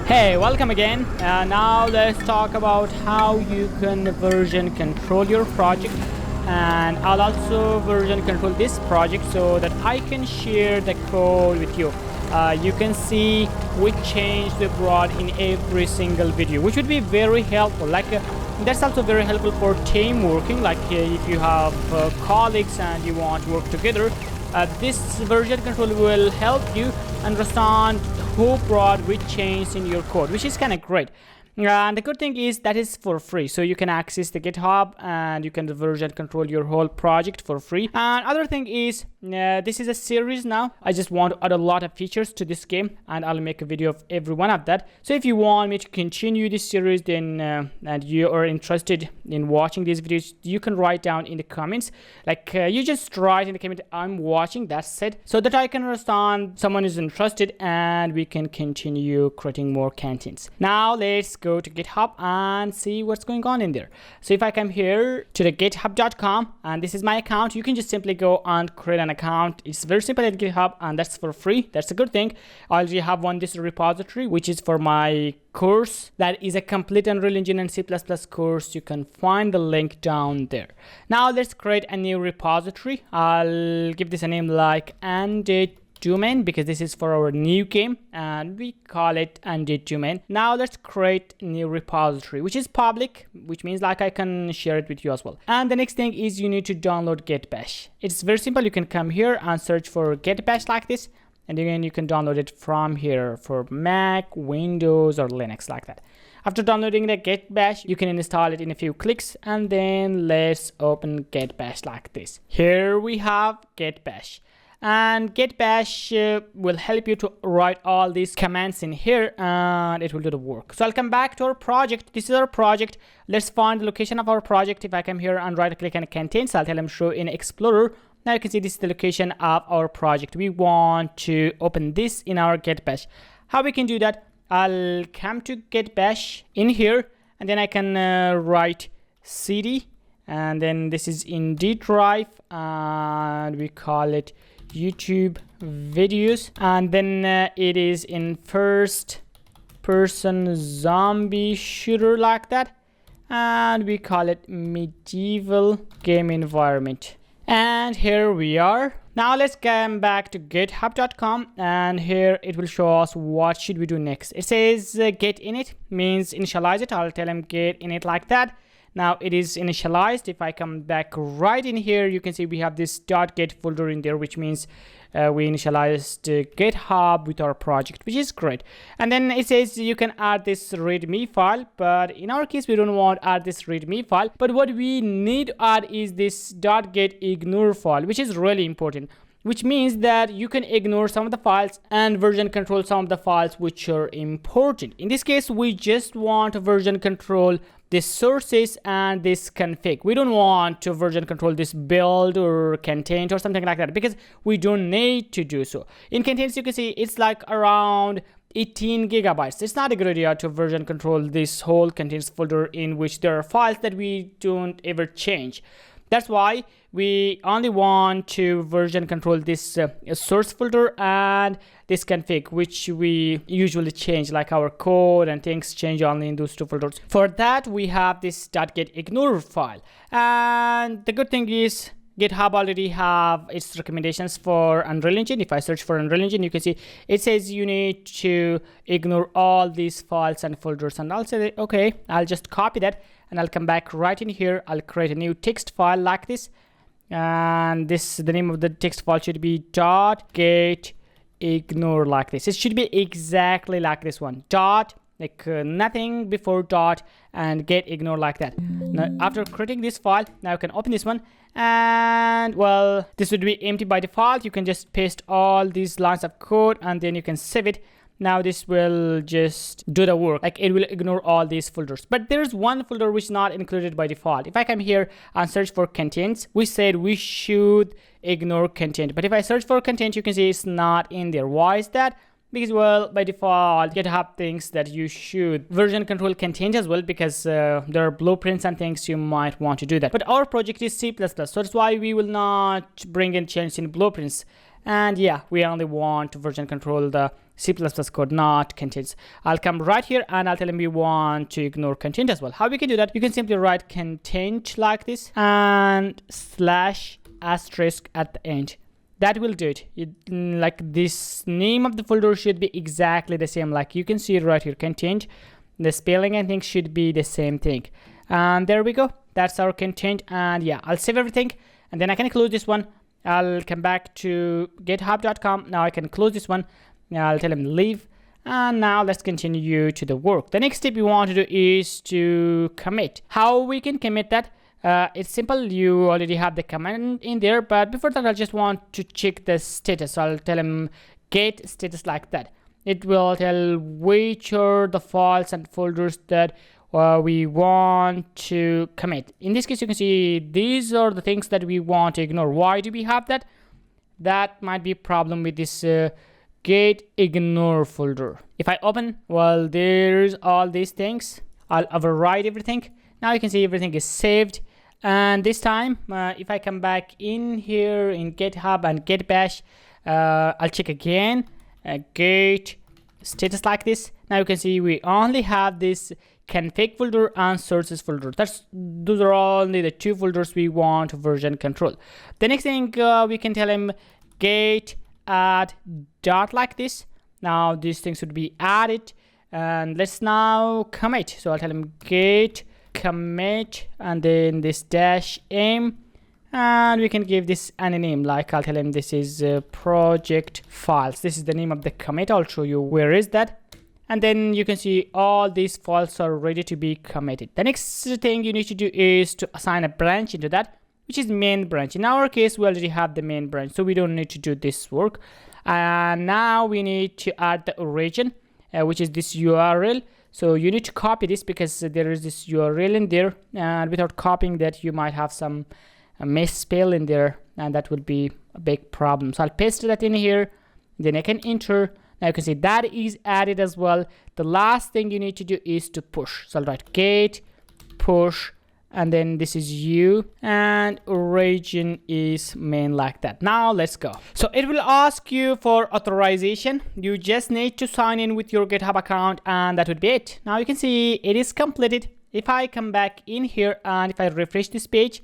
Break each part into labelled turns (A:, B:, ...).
A: Hey, welcome again. Now let's talk about how you can version control your project, and I'll also version control this project so that I can share the code with you. You can see which change they brought in every single video, which would be very helpful. That's also very helpful for team working, if you have colleagues and you want to work together. This version control will help you understand who brought which change in your code, which is kind of great. And the good thing is that is for free, so you can access the GitHub and you can version control your whole project for free. And other thing is, this is a series now. I just want to add a lot of features to this game, and I'll make a video of every one of that. So if you want me to continue this series, then and you are interested in watching these videos, you can write down in the comments. You just write in the comment, I'm watching, that's it, so that I can understand someone is interested and we can continue creating more contents. Now let's go to GitHub and see what's going on in there. So if I come here to the github.com, and this is my account, you can just simply go and create an account. It's very simple at GitHub, and that's for free. That's a good thing. I already have this repository, which is for my course. That is a complete Unreal Engine and C++ course. You can find the link down there. Now let's create a new repository. I'll give this a name like Undead Domain, because this is for our new game and we call it Undead Domain. Now let's create a new repository, which is public, which means I can share it with you as well. And the next thing is you need to download Get Bash. It's very simple. You can come here and search for Get Bash like this, and again you can download it from here for Mac, Windows or Linux like that. After downloading the Get Bash, you can install it in a few clicks, and then let's open Get Bash like this. Here we have Get Bash. And Get Bash will help you to write all these commands in here, and it will do the work. So I'll come back to our project. This is our project. Let's find the location of our project. If I come here and right click on contains, I'll tell them show in Explorer. Now you can see this is the location of our project. We want to open this in our Get Bash. How we can do that? I'll come to Get Bash in here, and then I can write cd, and then this is in D drive, and we call it YouTube videos, and then it is in first person zombie shooter like that, and we call it medieval game environment. And here we are. Now let's come back to github.com, and here it will show us what should we do next. It says get init, means initialize it. I'll tell them get init like that. Now it is initialized. If I come back right in here, you can see we have this .get folder in there, which means we initialized GitHub with our project, which is great. And then it says you can add this readme file, but in our case we don't want to add this readme file, but what we need to add is this .get ignore file, which is really important, which means that you can ignore some of the files and version control some of the files which are important. In this case, we just want to version control this sources and this config. We don't want to version control this build or content or something like that, because we don't need to do so. In contents, you can see it's like around 18 gigabytes. It's not a good idea to version control this whole contents folder in which there are files that we don't ever change. That's why we only want to version control this source folder and this config, which we usually change, like our code and things change only in those two folders. For that, we have this .get ignore file. And the good thing is GitHub already have its recommendations for Unreal Engine. If I search for Unreal Engine, you can see it says you need to ignore all these files and folders. And I'll say, okay, I'll just copy that and I'll come back right in here. I'll create a new text file like this. And the name of the text file should be .get ignore like this. It should be exactly like this one. Nothing before dot and get ignore like that. Now after creating this file, now you can open this one, and well, this would be empty by default. You can just paste all these lines of code and then you can save it. Now this will just do the work, it will ignore all these folders. But there's one folder which is not included by default. If I come here and search for contents, we said we should ignore content, but if I search for content, you can see it's not in there. Why is that? Because, well, by default, GitHub thinks that you should version control content as well, because there are blueprints and things you might want to do that. But our project is C++, so that's why we will not bring in change in blueprints. And yeah, we only want to version control the C++ code, not contents. I'll come right here and I'll tell him we want to ignore content as well. How we can do that? You can simply write content like this and slash asterisk at the end. That will do it. Like this name of the folder should be exactly the same. Like you can see it right here, content. The spelling and things should be the same thing. And there we go. That's our content. And yeah, I'll save everything and then I can close this one. I'll come back to github.com. Now I can close this one. Now I'll tell him leave. And now let's continue to the work. The next step we want to do is to commit. How we can commit that? It's simple. You already have the command in there, but before that, I just want to check the status. So I'll tell him get status like that. It will tell which are the files and folders that we want to commit. In this case, you can see these are the things that we want to ignore. Why do we have that? That might be a problem with this get ignore folder. If I open, well, there's all these things. I'll override everything. Now you can see everything is saved. And this time, if I come back in here in GitHub and get bash, I'll check again, get status like this. Now you can see we only have this config folder and sources folder. Those are only the two folders we want version control. The next thing we can tell him get add dot like this. Now these things should be added, and let's now commit. So I'll tell him get commit and then this dash m, and we can give this any name. Like I'll tell him this is project files. This is the name of the commit. I'll show you where is that, and then you can see all these files are ready to be committed. The next thing you need to do is to assign a branch into that, which is main branch. In our case, we already have the main branch, so we don't need to do this work. And now we need to add the origin, which is this URL. So you need to copy this because there is this URL in there, and without copying that, you might have some misspell in there, and that would be a big problem. So I'll paste that in here, then I can enter. Now you can see that is added as well. The last thing you need to do is to push. So I'll write get push, and then this is u, and origin is main like that. Now let's go. So it will ask you for authorization. You just need to sign in with your GitHub account, and that would be it. Now you can see it is completed. If I come back in here and if I refresh this page,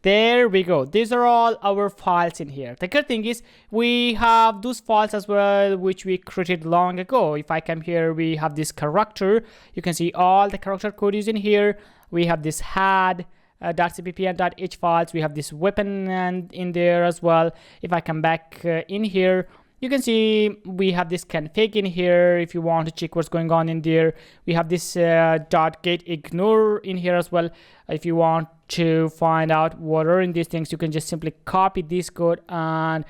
A: there we go. These are all our files in here. The good thing is we have those files as well, which we created long ago. If I come here, we have this character. You can see all the character code is in here. We have this had .cpp and .h files. We have this weapon and in there as well. If I come back in here, you can see we have this config in here. If you want to check what's going on in there, we have this .get ignore in here as well. If you want to find out what are in these things, you can just simply copy this code and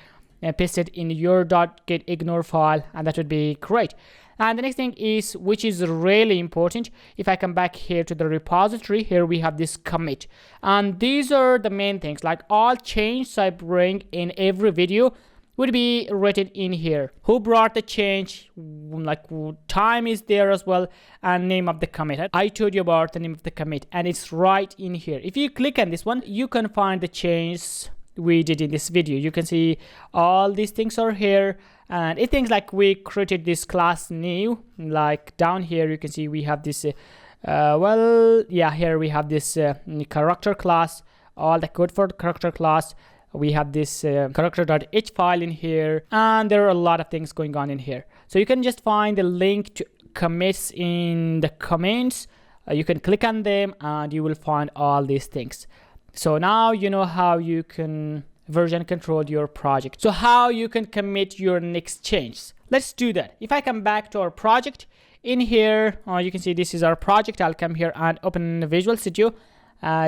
A: paste it in your .get ignore file, and that would be great. And the next thing is, which is really important, if I come back here to the repository, here we have this commit, and these are the main things. Like all changes I bring in every video would be written in here. Who brought the change, like time is there as well, and name of the commit. I told you about the name of the commit, and it's right in here. If you click on this one, you can find the change we did in this video. You can see all these things are here, and it thinks like we created this class new. Like down here you can see we have this well, yeah, here we have this character class, all the code for the character class. We have this character.h file in here, and there are a lot of things going on in here. So you can just find the link to commits in the comments. You can click on them and you will find all these things. So now you know how you can version control your project. So how you can commit your next change. Let's do that. If I come back to our project in here, you can see this is our project. I'll come here and open Visual Studio.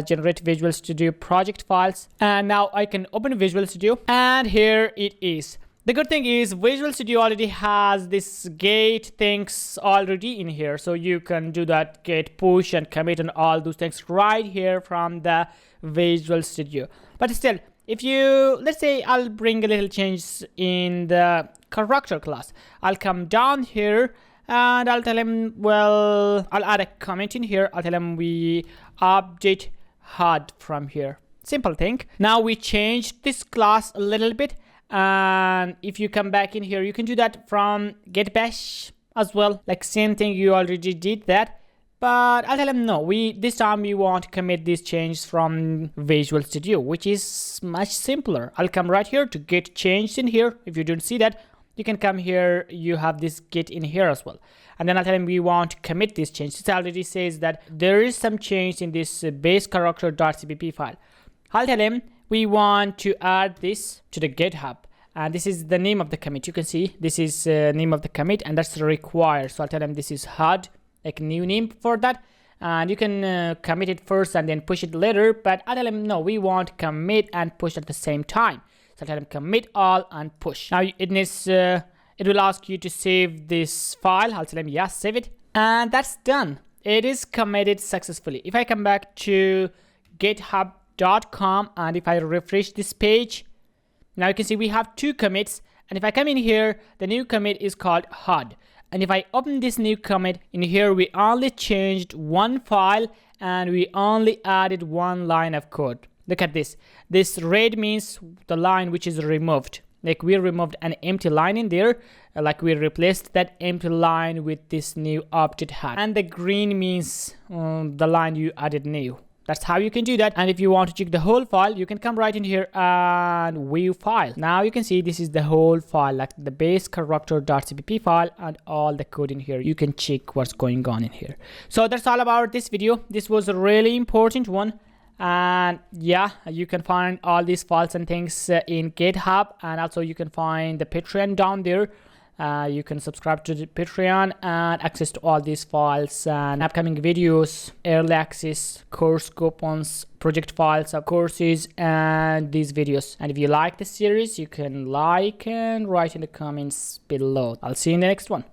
A: Generate Visual Studio project files, and now I can open Visual Studio, and here it is. The good thing is Visual Studio already has this gate things already in here, so you can do that gate push and commit and all those things right here from the Visual Studio. But still, if you, let's say I'll bring a little change in the character class, I'll come down here and I'll tell him, well, I'll add a comment in here. I'll tell him we update HUD from here. Simple thing. Now we changed this class a little bit, And if you come back in here, you can do that from get bash as well, like same thing, you already did that. But I'll tell him no, this time we want to commit these changes from Visual Studio, which is much simpler. I'll come right here to get changed in here. If you don't see that, you can come here, you have this git in here as well. And then I'll tell him we want to commit this change. It already says that there is some change in this base character.cpp file. I'll tell him we want to add this to the GitHub. And this is the name of the commit. You can see this is name of the commit, and that's required. So I'll tell him this is HUD, like new name for that. And you can commit it first and then push it later. But I'll tell him no, we want commit and push at the same time. So I'll tell him commit all and push. Now it needs, it will ask you to save this file. I'll tell him yes, save it. And that's done. It is committed successfully. If I come back to github.com and if I refresh this page, now you can see we have 2 commits. And if I come in here, the new commit is called HUD. And if I open this new commit in here, we only changed 1 file and we only added 1 line of code. Look at this. This red means the line which is removed. Like we removed an empty line in there. Like we replaced that empty line with this new object HUD. And the green means the line you added new. That's how you can do that. And if you want to check the whole file, you can come right in here and view file. Now you can see this is the whole file, like the base character.cpp file and all the code in here. You can check what's going on in here. So that's all about this video. This was a really important one. And yeah, you can find all these files and things in GitHub, and also you can find the Patreon down there. You can subscribe to the Patreon and access to all these files and upcoming videos, early access, course coupons, project files of courses, and these videos. And if you like the series, you can like and write in the comments below. I'll see you in the next one.